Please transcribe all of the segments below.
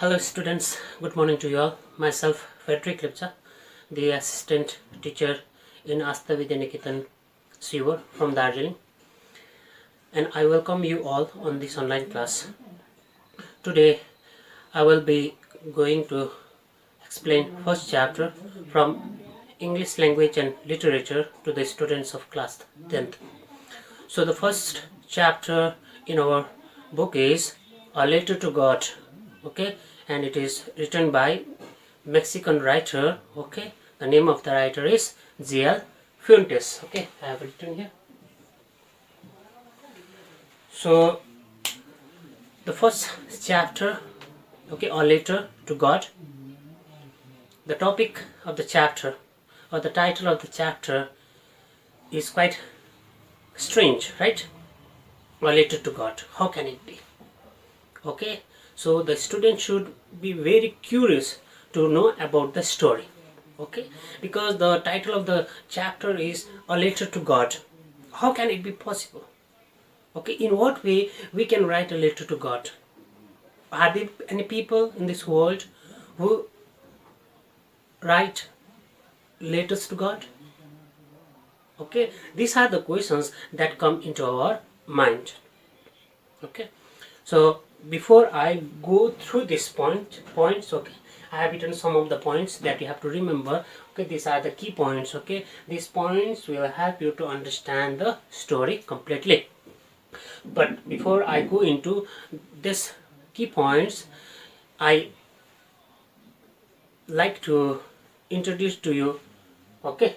Hello students, good morning to you all. Myself Fredrick Lepcha, the assistant teacher in Astha Vidya Niketan Sheohar from Darjeeling, and I welcome you all on this online class. Today I will be going to explain first chapter from English language and literature to the students of class 10th. So the first chapter in our book is A Letter to God, okay, and it is written by Mexican writer, okay. The name of the writer is G.L. Fuentes, okay. I have written here. So the first chapter, okay, A Letter to God. The topic of the chapter or the title of the chapter is quite strange, right? A letter to God. How can it be? Okay, so the student should be very curious to know about the story, okay, because the title of the chapter is A Letter to God. How can it be possible? Okay, in what way we can write a letter to God? Are there any people in this world who write letters to God? Okay, these are the questions that come into our mind. Okay, so before I go through this points, okay, I have written some of the points that you have to remember. Okay, these are the key points. Okay, these points will help you to understand the story completely. But before I go into this key points, I like to introduce to you, okay,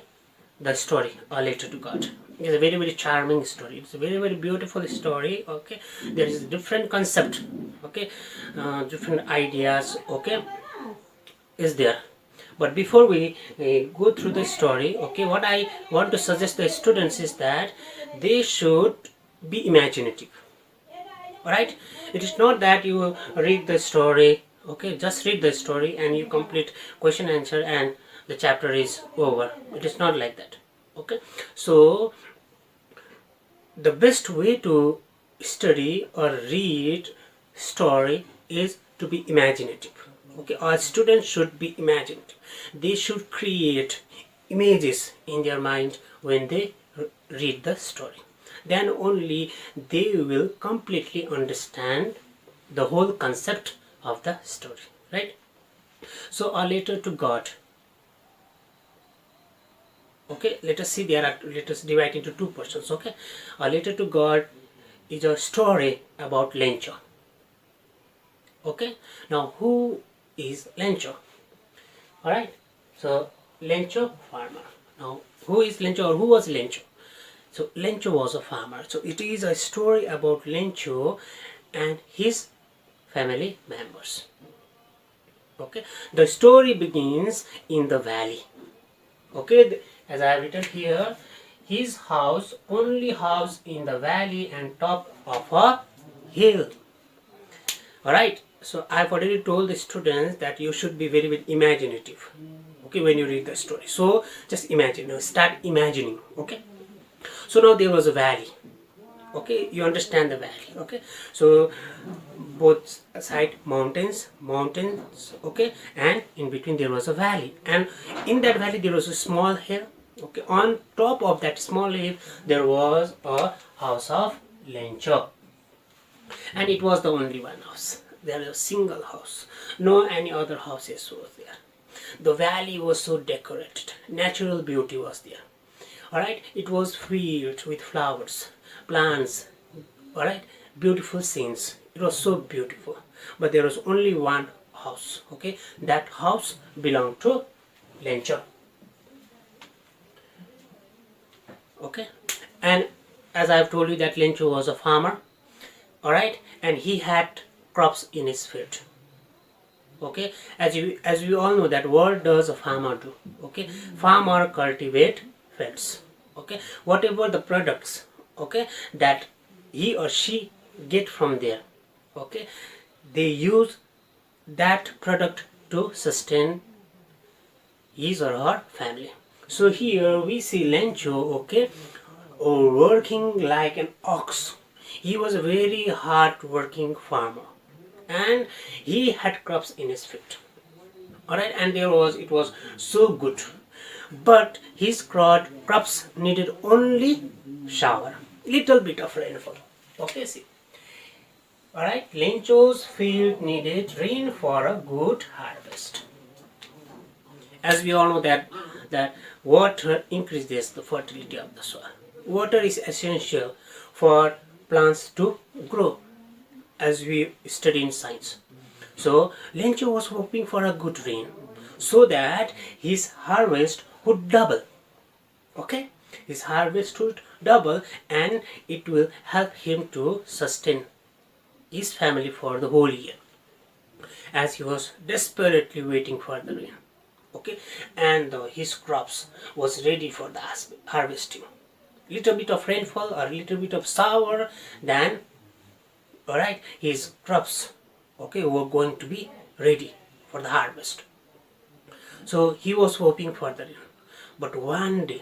the story A Letter to God. It's a very charming story. It's a very beautiful story. Okay, there is a different concept, okay, different ideas, okay, is there. But before we go through the story, okay, what I want to suggest the students is that they should be imaginative. Alright, it is not that you read the story, okay, just read the story and you complete question answer and the chapter is over. It is not like that. Okay, so the best way to study or read story is to be imaginative. Okay, our students should be imaginative. They should create images in their mind when they read the story. Then only they will completely understand the whole concept of the story, right? So A Letter to God. Okay, let us see, let us divide into two portions. Okay, A Letter to God is a story about Lepcha. Okay, now who is Lepcha? Alright, so Lepcha, farmer. Now who is Lepcha or who was Lepcha? So Lepcha was a farmer. So it is a story about Lepcha and his family members. Okay, the story begins in the valley. Okay, as I have written here, his house, only house in the valley and top of a hill. Alright, so I have already told the students that you should be very imaginative, okay, when you read the story. So just imagine, start imagining. Okay, so now there was a valley. Okay, you understand the valley. Okay, so both side mountains, okay, and in between there was a valley, and in that valley there was a small hill. Okay, on top of that small hill there was a house of Lepcha, and it was the only one house. There was a single house, no any other houses was there. The valley was so decorated, natural beauty was there. Alright, it was filled with flowers, plants, alright, beautiful scenes. It was so beautiful. But there was only one house. Okay, that house belonged to Lepcha. Okay, and as I have told you that Lepcha was a farmer, alright, and he had crops in his field. Okay, as we all know that what does a farmer do? Okay, farmer cultivate fields. Okay, whatever the products, okay, that he or she get from there, okay, they use that product to sustain his or her family. So here we see Lepcha, okay, working like an ox. He was a very hard working farmer. and he had crops in his field. Alright, and it was so good. But his crops needed only shower, little bit of rainfall. Okay, see. Alright, Lencho's field needed rain for a good harvest. As we all know that water increases the fertility of the soil. Water is essential for plants to grow, as we study in science. So Lencho was hoping for a good rain so that his harvest would double. Okay, his harvest would double, and it will help him to sustain his family for the whole year, as he was desperately waiting for the rain. Okay, and his crops was ready for the harvesting. Little bit of rainfall or little bit of shower, then alright, his crops, okay, were going to be ready for the harvest. So he was hoping for the rain. But one day,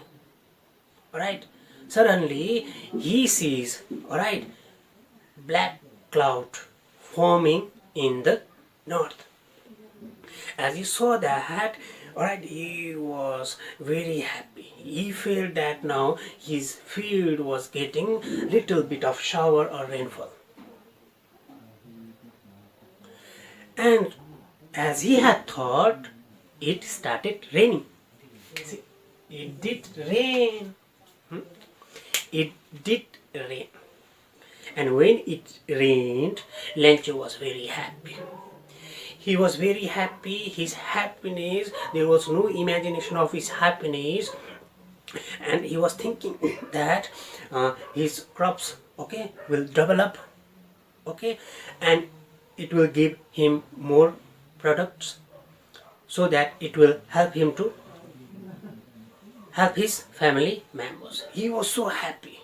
alright, suddenly he sees, alright, black cloud forming in the north. As he saw that, alright, he was very happy. He felt that now his field was getting little bit of shower or rainfall. And as he had thought, it started raining. See, it did rain. It did rain. And when it rained, Lencho was very happy. He was very happy. His happiness, there was no imagination of his happiness. And he was thinking that his crops, okay, will double up. Okay, and it will give him more products, so that it will help him to help his family members. He was so happy,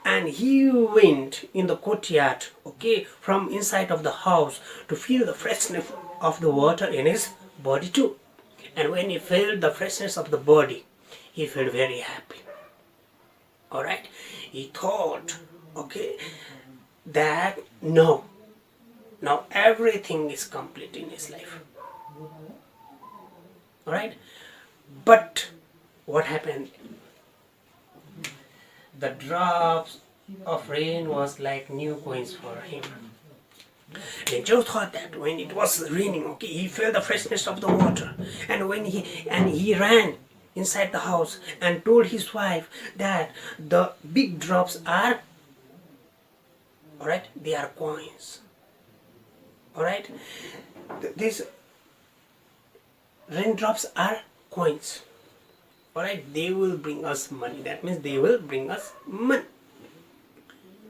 and he went in the courtyard, okay, from inside of the house to feel the freshness of the water in his body too. And when he felt the freshness of the body, he felt very happy. Alright, he thought, okay, that now everything is complete in his life. Alright, but what happened? The drops of rain was like new coins for him. Lencho thought that when it was raining, okay, he felt the freshness of the water, and when he ran inside the house and told his wife that the big drops are, alright, they are coins. Alright, these raindrops are coins. Alright, they will bring us money. That means they will bring us money.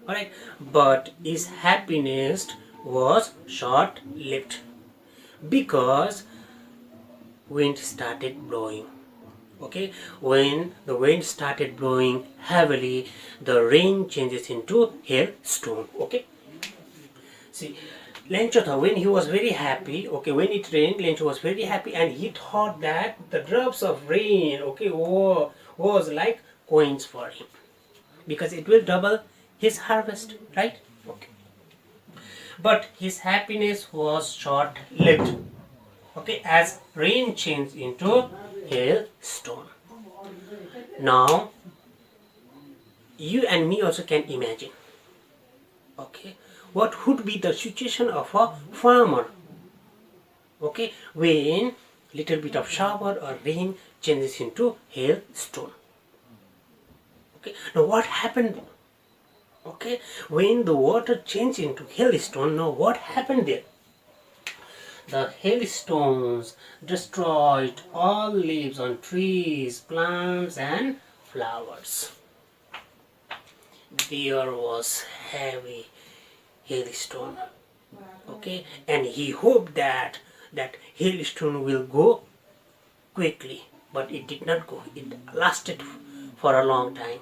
Alright, but his happiness was short-lived, because wind started blowing. Okay, when the wind started blowing heavily, the rain changes into hailstone. Okay, see, Lencho thought, when he was very happy, okay, when it rained, Lencho was very happy, and he thought that the drops of rain, okay, was like coins for him, because it will double his harvest, right? Okay. But his happiness was short-lived, okay, as rain changed into hailstone. Now, you and me also can imagine, okay, what would be the situation of a farmer, okay, when little bit of shower or rain changes into hailstone. Okay, now what happened? Okay, when the water changed into hailstone, now what happened there? The hailstones destroyed all leaves on trees, plants and flowers. There was heavy hailstone, okay, and he hoped that hailstone will go quickly, but it did not go. It lasted for a long time.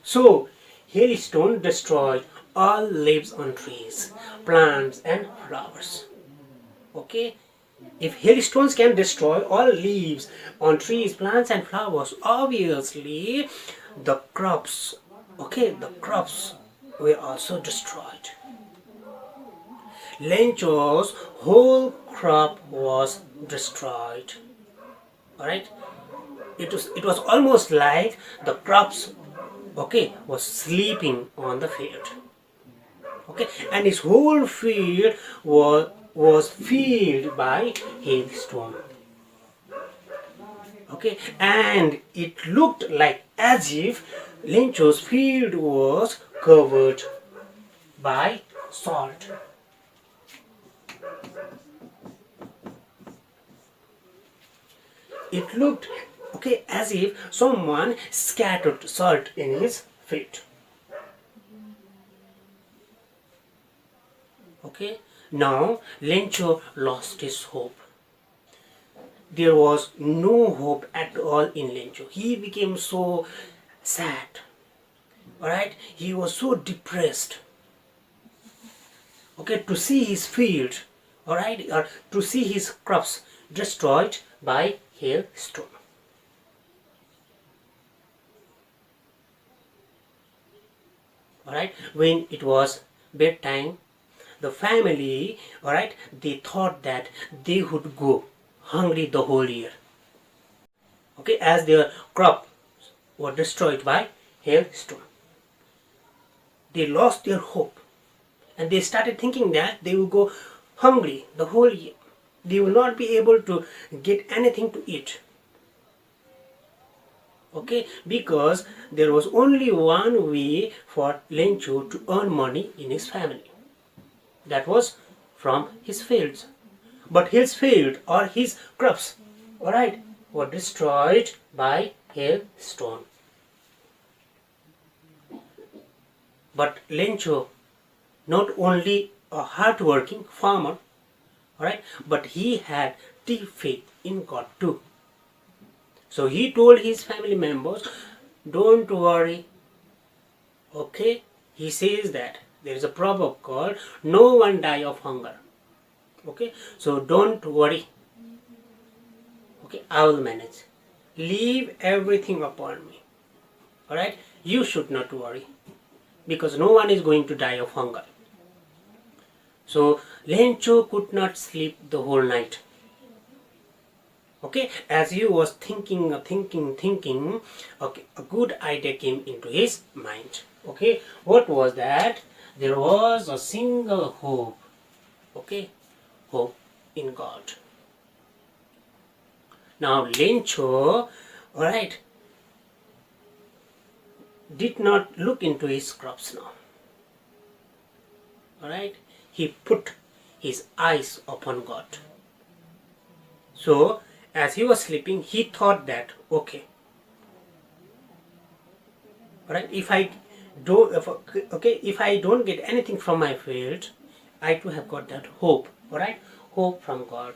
So hailstone destroyed all leaves on trees, plants and flowers. Okay, if hailstones can destroy all leaves on trees, plants and flowers, obviously the crops, okay, the crops were also destroyed. Lencho's whole crop was destroyed. Alright, it was almost like the crops, okay, was sleeping on the field. Okay, and his whole field was filled by hailstone. Okay, and it looked like as if Lencho's field was covered by salt. It looked, okay, as if someone scattered salt in his field. Okay, now Lencho lost his hope. There was no hope at all in Lencho. He became so sad. Alright, he was so depressed. Okay, to see his field, alright, or to see his crops destroyed by hailstone. Alright, when it was bedtime, the family, alright, they thought that they would go hungry the whole year. Okay, as their crop were destroyed by hailstone. They lost their hope and they started thinking that they will go hungry the whole year. They will not be able to get anything to eat. Okay, because there was only one way for Lencho to earn money in his family. That was from his fields. But his field or his crops, alright, were destroyed by hailstone. But Lencho, not only a hard-working farmer, alright, but he had deep faith in God too. So he told his family members, don't worry. Okay, he says that there is a proverb called, no one die of hunger. Okay, so don't worry. Okay, I will manage. Leave everything upon me. Alright, you should not worry, because no one is going to die of hunger. So Lencho could not sleep the whole night. Okay, as he was thinking, okay, a good idea came into his mind. Okay, what was that? There was a single hope. Okay, hope in God. Now Lencho, alright, did not look into his crops now. Alright, he put his eyes upon God. So as he was sleeping, he thought that, okay, alright, if I don't get anything from my field, I too have got that hope, alright, hope from God.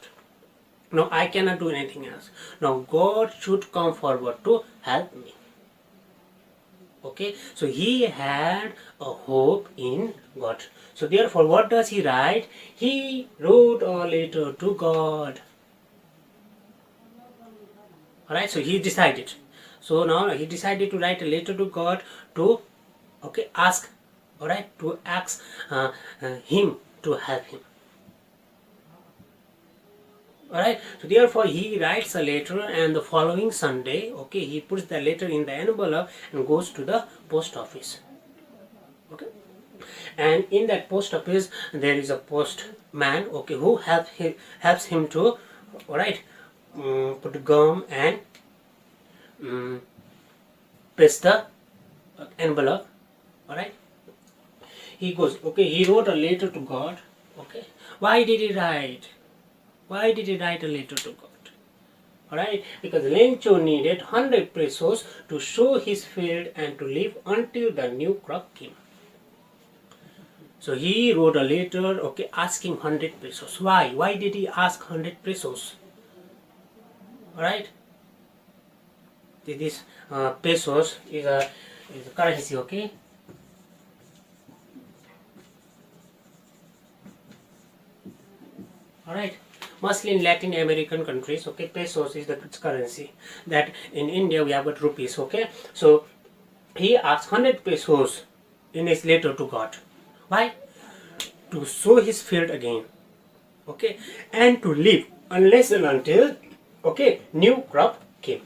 Now I cannot do anything else. Now God should come forward to help me. Okay, so he had a hope in God. So therefore, what does he write? He wrote a letter to God. Alright, so he decided. So now he decided to write a letter to God to, okay, ask, alright, to ask him to help him. Alright, so therefore he writes a letter, and the following Sunday, okay, he puts the letter in the envelope and goes to the post office. Okay, and in that post office there is a postman, okay, who helps him to, alright, put gum and paste the envelope. Alright, he goes, okay, he wrote a letter to God. Okay, why did he write? Why did he write a letter to God? Alright, because Lencho needed 100 pesos to sow his field and to live until the new crop came. So he wrote a letter, okay, asking 100 pesos. Why? Why did he ask 100 pesos? Alright, this pesos is a currency, okay. Alright, mostly in Latin American countries, okay, pesos is the currency. That in India we have got rupees, okay. So he asked 100 pesos in his letter to God. Why? to sow his field again, okay, and to live unless and until, okay, new crop came.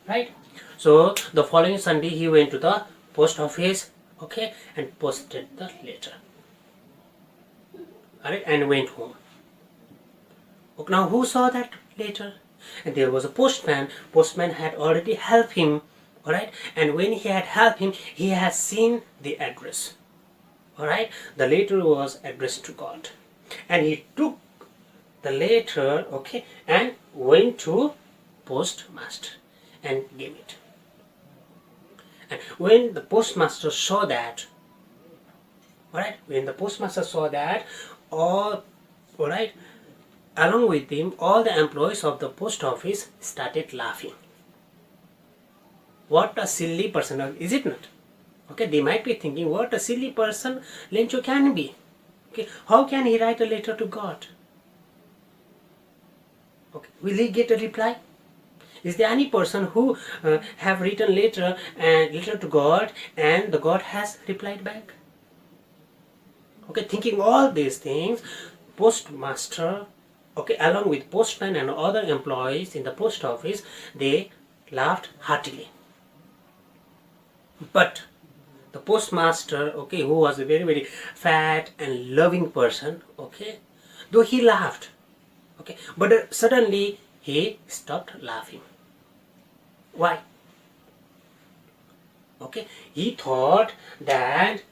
Right? So the following Sunday he went to the post office, okay, and posted the letter. Alright, and went home. Okay, now who saw that letter? And there was a postman. Postman had already helped him. Alright, and when he had helped him, he has seen the address. Alright, the letter was addressed to God. And he took the letter, okay, and went to postmaster and gave it. And when the postmaster saw that, alright, when the postmaster saw that, alright, along with him, all the employees of the post office started laughing. What a silly person, is it not? Okay, they might be thinking, what a silly person Lencho can be. Okay, how can he write a letter to God? Okay, will he get a reply? Is there any person who have written letter to God and the God has replied back? Okay, thinking all these things, postmaster, okay, along with postman and other employees in the post office, they laughed heartily. But the postmaster, okay, who was a very, very fat and loving person, okay, though he laughed, okay, but suddenly he stopped laughing. Why? Okay, he thought that,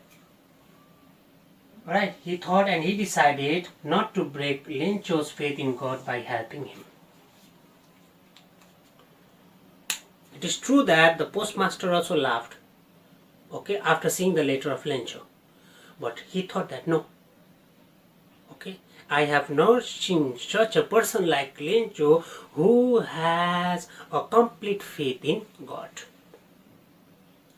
right, he thought and he decided not to break Lencho's faith in God by helping him. It is true that the postmaster also laughed, okay, after seeing the letter of Lencho, but he thought that no, okay, I have not seen such a person like Lencho who has a complete faith in God.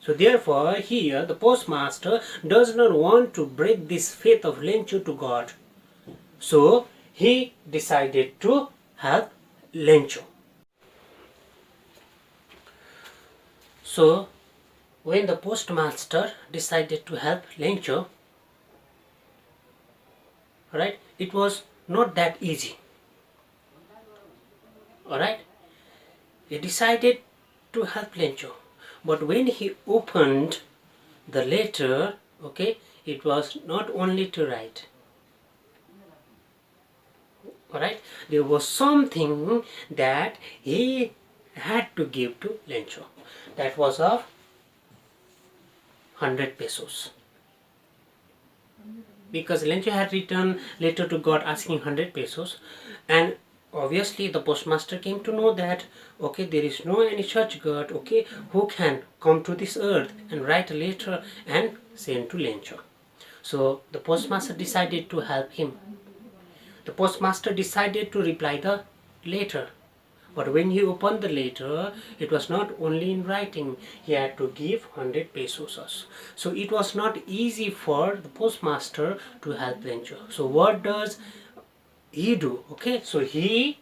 So therefore here the postmaster does not want to break this faith of Lencho to God. So he decided to help Lencho. So when the postmaster decided to help Lencho, right, it was not that easy. Alright, he decided to help Lencho, but when he opened the letter, okay, it was not only to write. Alright, there was something that he had to give to Lencho. That was of 100 pesos. Because Lencho had written letter to God asking 100 pesos, and obviously the postmaster came to know that, okay, there is no any such God, okay, who can come to this earth and write a letter and send to Lencho. So the postmaster decided to help him. The postmaster decided to reply the letter. But when he opened the letter, it was not only in writing, he had to give 100 pesos. So it was not easy for the postmaster to help Lencho. So what does he do? Okay, so he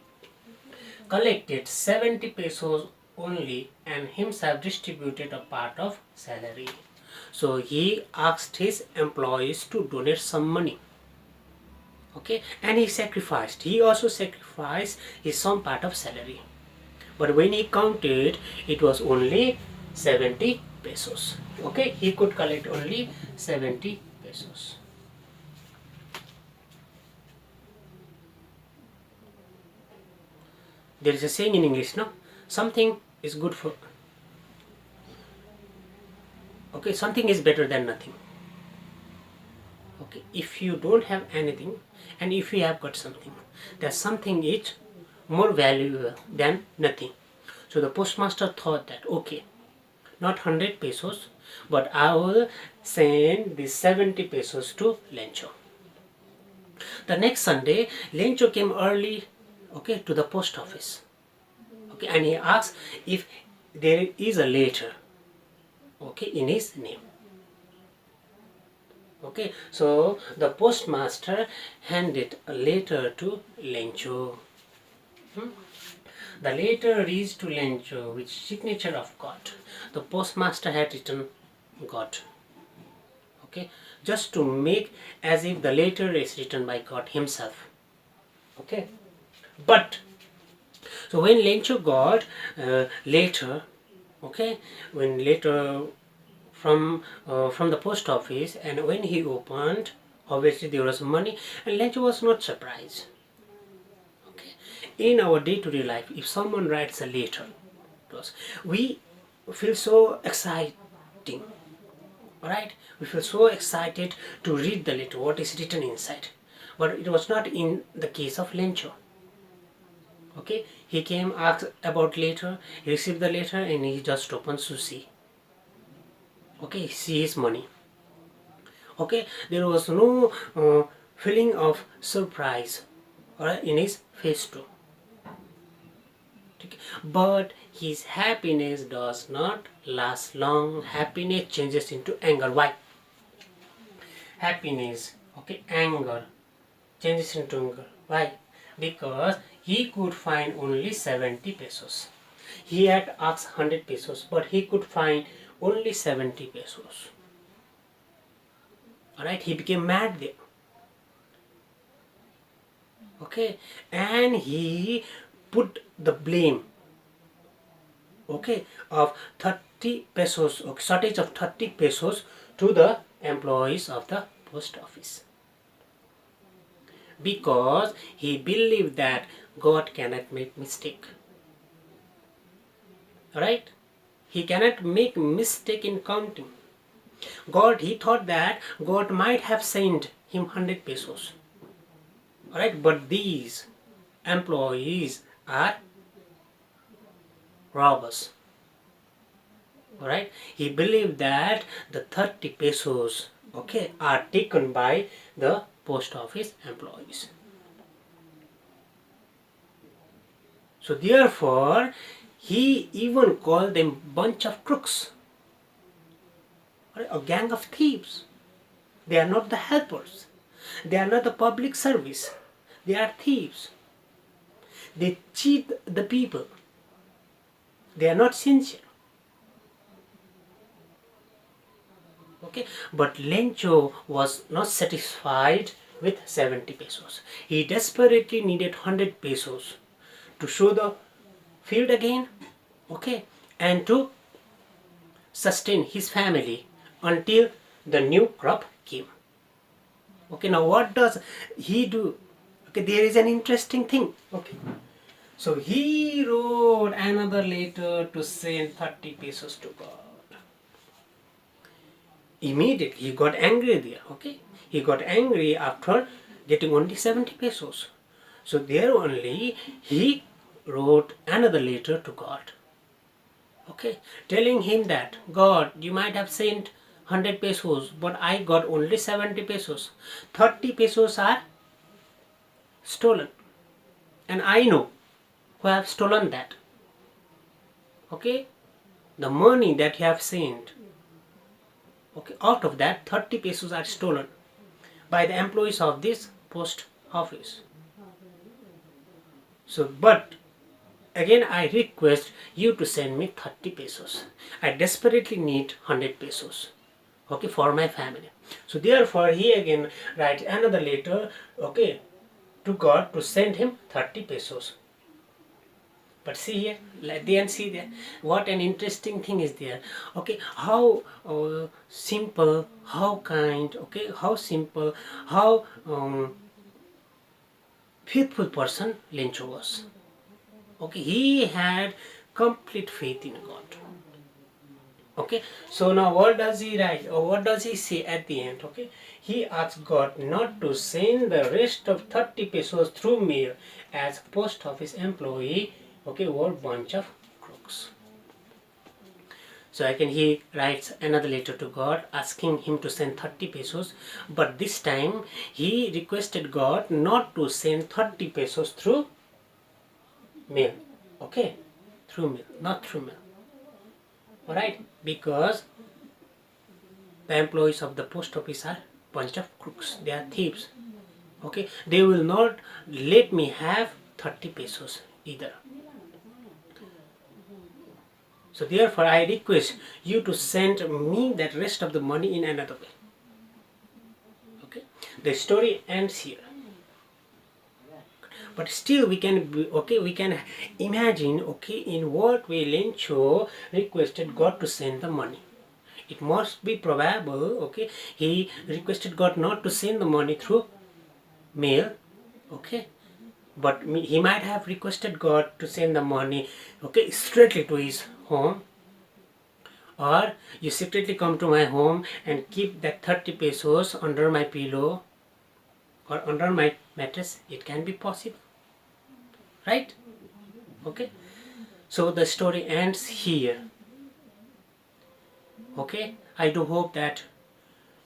collected 70 pesos only and himself distributed a part of salary. So he asked his employees to donate some money. Okay, and he also sacrificed his some part of salary, but when he counted, it was only 70 pesos. Okay, he could collect only 70 pesos. There is a saying in English, no, something is good for, okay, something is better than nothing. Okay, if you don't have anything and if you have got something, that something is more valuable than nothing. So the postmaster thought that, okay, not 100 pesos, but I will send the 70 pesos to Lencho. The next Sunday, Lencho came early, okay, to the post office, okay, and he asked if there is a letter, okay, in his name. Okay, so the postmaster handed a letter to Lencho. The letter reads to Lencho with signature of God. The postmaster had written God. Okay, just to make as if the letter is written by God himself. Okay, but so when Lencho got later, okay, when later from the post office, and when he opened, obviously there was money, and Lencho was not surprised. Okay, in our day-to-day life, if someone writes a letter to us, we feel so exciting. Alright, we feel so excited to read the letter, what is written inside. But it was not in the case of Lencho. Okay, he came, asked about letter, he received the letter, and he just opens to see. Okay, see his money. Okay, there was no feeling of surprise, alright, in his face too. Okay. But his happiness does not last long. Happiness changes into anger. Why? Happiness, okay, anger changes into anger. Why? Because he could find only 70 pesos. He had asked 100 pesos, but he could find only 70 pesos. Alright, he became mad there. Okay, and he put the blame, okay, of 30 pesos, okay, shortage of 30 pesos to the employees of the post office. Because he believed that God cannot make mistake. Alright? He cannot make mistake in counting. God, he thought that God might have sent him 100 pesos. Alright? But these employees are robbers. Alright? He believed that the 30 pesos, okay, are taken by the post office employees. So therefore, he even called them bunch of crooks, a gang of thieves. They are not the helpers. They are not the public service. They are thieves. They cheat the people. They are not sincere. Okay, but Lencho was not satisfied with 70 pesos. He desperately needed 100 pesos to show the field again, okay, and to sustain his family until the new crop came. Okay, now what does he do? Okay, there is an interesting thing. Okay, so he wrote another letter to send 30 pesos to God. Immediately he got angry there. Okay, he got angry after getting only 70 pesos. So there only he wrote another letter to God. Okay, telling him that God, you might have sent 100 pesos, but I got only 70 pesos. 30 pesos are stolen, and I know who have stolen that. Okay, the money that you have sent, okay, out of that 30 pesos are stolen by the employees of this post office. So, but again I request you to send me 30 pesos. I desperately need 100 pesos, okay, for my family. So therefore he again writes another letter, okay, to God to send him 30 pesos. But see here, let the end, see there, what an interesting thing is there. Okay, how simple, how kind, okay, how simple, how faithful person Lencho was. Okay, he had complete faith in God. Okay, so now what does he write, or what does he say at the end? Okay, he asks God not to send the rest of 30 pesos through mail, as post office employee, okay, were bunch of crooks. So again he writes another letter to God asking him to send 30 pesos, but this time he requested God not to send 30 pesos through mail. Okay, through mail, not through mail. Alright, because the employees of the post office are bunch of crooks, they are thieves. Okay, they will not let me have 30 pesos either. So therefore I request you to send me that rest of the money in another way. The story ends here. But still we can imagine, in what way Lepcha requested God to send the money. It must be probable, he requested God not to send the money through mail, but he might have requested God to send the money, straightly to his home. Or you secretly come to my home and keep that 30 pesos under my pillow or under my mattress. It can be possible, right? So the story ends here. I do hope that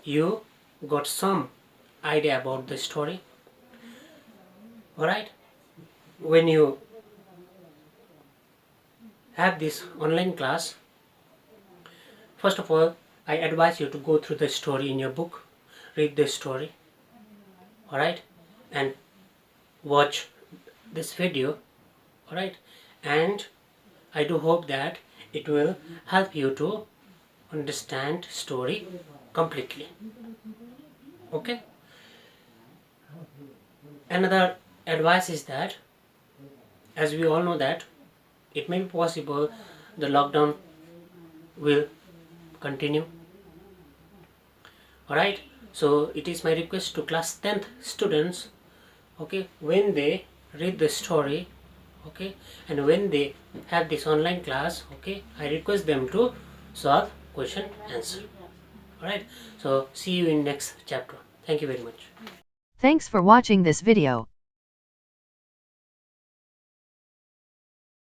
you got some idea about the story. Alright, when you have this online class, first of all, I advise you to go through the story in your book, read the story, alright, and watch this video, alright, and I do hope that it will help you to understand story completely. Another advice is that, as we all know that it may be possible the lockdown will continue. Alright, so it is my request to class 10th students, when they read the story, and when they have this online class, I request them to solve question answer. Alright, so see you in next chapter. Thank you very much. Thanks for watching this video.